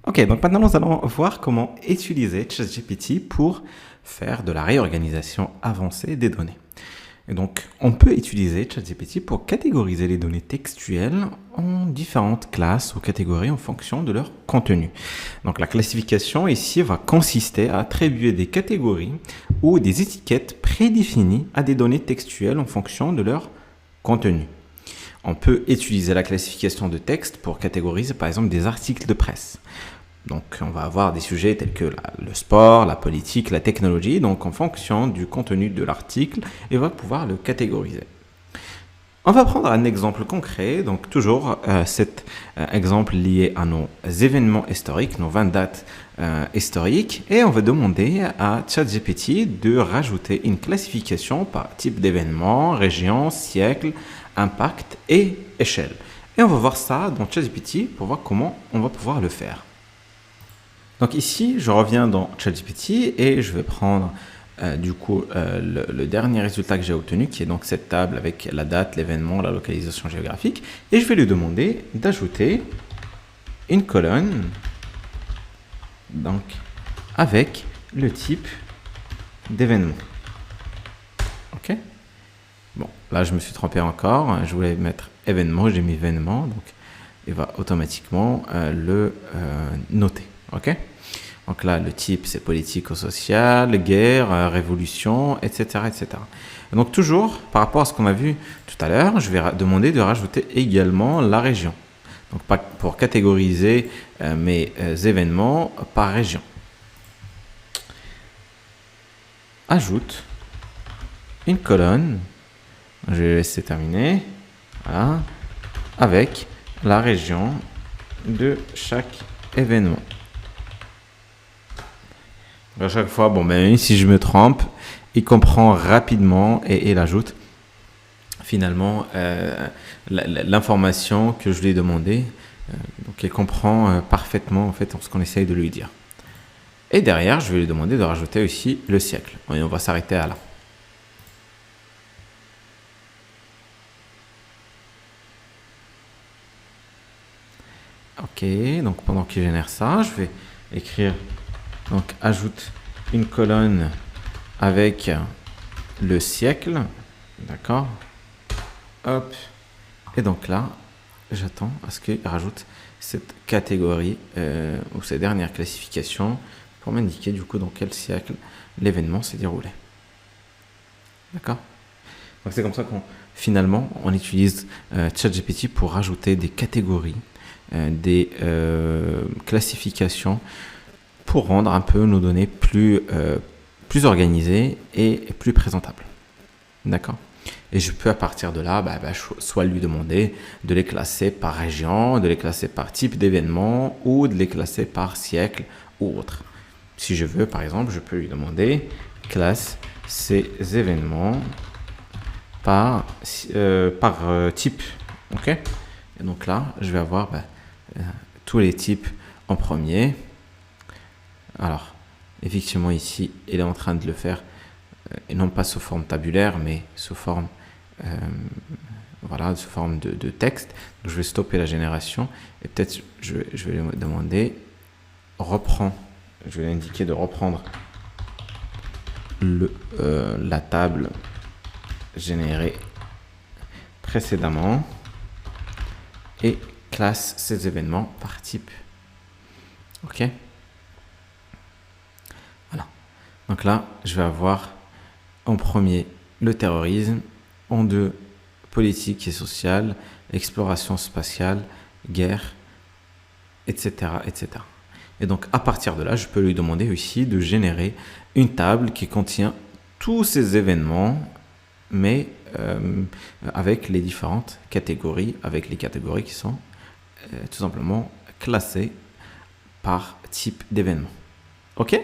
Ok, donc maintenant nous allons voir comment utiliser ChatGPT pour faire de la réorganisation avancée des données. Et donc, on peut utiliser ChatGPT pour catégoriser les données textuelles en différentes classes ou catégories en fonction de leur contenu. Donc, la classification ici va consister à attribuer des catégories ou des étiquettes prédéfinies à des données textuelles en fonction de leur contenu. On peut utiliser la classification de texte pour catégoriser par exemple des articles de presse. Donc, on va avoir des sujets tels que le sport, la politique, la technologie. Donc, en fonction du contenu de l'article, on va pouvoir le catégoriser. On va prendre un exemple concret. Donc, toujours cet exemple lié à nos événements historiques, nos 20 dates historiques. Et on va demander à ChatGPT de rajouter une classification par type d'événement, région, siècle, impact et échelle. Et on va voir ça dans ChatGPT pour voir comment on va pouvoir le faire. Donc ici, je reviens dans ChatGPT et je vais prendre le dernier résultat que j'ai obtenu, qui est donc cette table avec la date, l'événement, la localisation géographique. Et je vais lui demander d'ajouter une colonne donc, avec le type d'événement. Ok. Bon, là je me suis trompé encore. Je voulais mettre événement, j'ai mis événement. Donc il va automatiquement le noter. Ok. Donc là, le type, c'est politique ou social, guerre, révolution, etc., etc. Donc toujours, par rapport à ce qu'on a vu tout à l'heure, je vais demander de rajouter également la région. Donc pour catégoriser mes événements par région. Ajoute une colonne, je vais laisser terminer, voilà, avec la région de chaque événement. À chaque fois, si je me trompe, il comprend rapidement et il ajoute finalement l'information que je lui ai demandé. Donc, il comprend parfaitement en fait ce qu'on essaye de lui dire. Et derrière, je vais lui demander de rajouter aussi le siècle. Et on va s'arrêter à là. Ok, donc pendant qu'il génère ça, je vais écrire, donc ajoute une colonne avec le siècle, d'accord, hop, et donc là, j'attends à ce qu'il rajoute cette catégorie ou cette dernière classification pour m'indiquer du coup dans quel siècle l'événement s'est déroulé. D'accord. Donc c'est comme ça qu'on finalement on utilise ChatGPT pour rajouter des catégories, des classifications pour rendre un peu nos données plus organisées et plus présentables. D'accord. Et je peux à partir de là, soit lui demander de les classer par région, de les classer par type d'événement ou de les classer par siècle ou autre. Si je veux, par exemple, je peux lui demander classe ces événements par type. Ok. Et donc là, je vais avoir tous les types en premier. Alors, effectivement, ici, il est en train de le faire, et non pas sous forme tabulaire, mais sous forme, sous forme de texte. Donc, je vais stopper la génération et peut-être je vais lui demander reprends. Je vais lui indiquer de reprendre la table générée précédemment et classe ces événements par type. Ok. Voilà. Donc là, je vais avoir en premier le terrorisme, en deux politique et sociale, exploration spatiale, guerre, etc., etc. Et donc à partir de là, je peux lui demander aussi de générer une table qui contient tous ces événements, mais avec les différentes catégories, avec les catégories qui sont tout simplement classées par type d'événement. Ok ?